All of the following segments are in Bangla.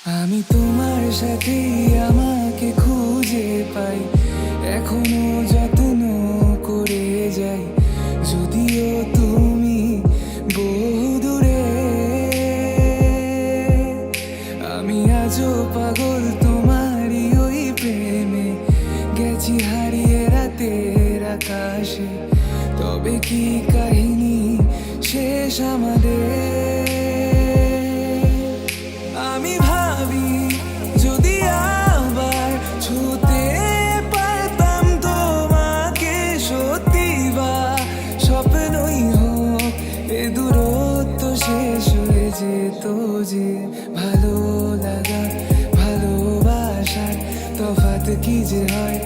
আমি তোমার সাথে আমাকে খুঁজে পাই, এখনো যত্ন করে যাই, যদিও তুমি বহু দূরে। আমি আজও পাগল তোমারই ওই প্রেমে, গেছি হারিয়ে রাতের আকাশে। তবে কি কাহিনী শেষ আমাদের? আমি ভাবি যদি আবার ছুতে পারতাম তোমাকে, সত্যি বা স্বপ্নই হোক এ দূরত্ব শেষ হয়ে যেত যে। ভালো লাগা ভালোবাসার তফাৎ কি যে হয়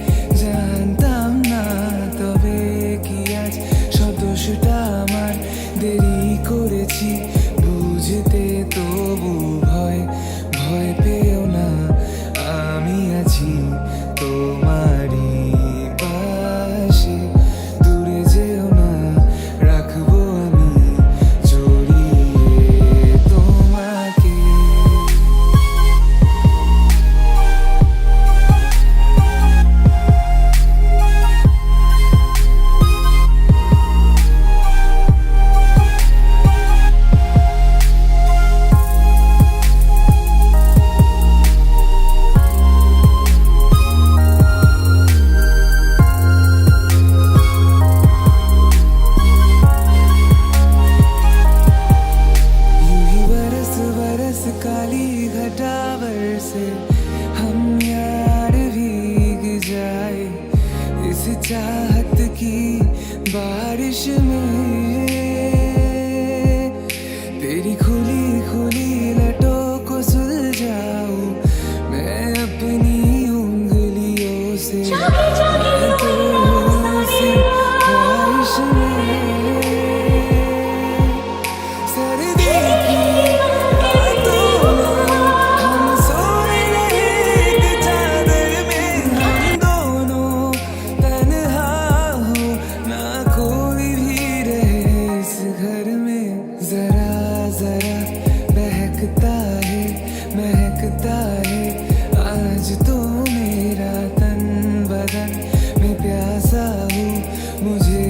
জানতাম না। তবে কি আজ সব দোষটা আমার, দেরি করেছি বুঝতে, তবু ভয় ভয় পেও না, আমি আছি তোমারই পাশে। দূরে যেও না, রাখবো আমি জড়িয়ে তোমাকে। काली घटावर से हम यार भीग जाए इस चाहत की बारिश में। तेरी खुली खुली लटों को सुलझाऊं मैं अपनी उंगलियों से, मैं तो उसी ख्वाहिश में। सर्दी की महकता है आज तो मेरा तन बदन, मैं प्यासा हूँ मुझे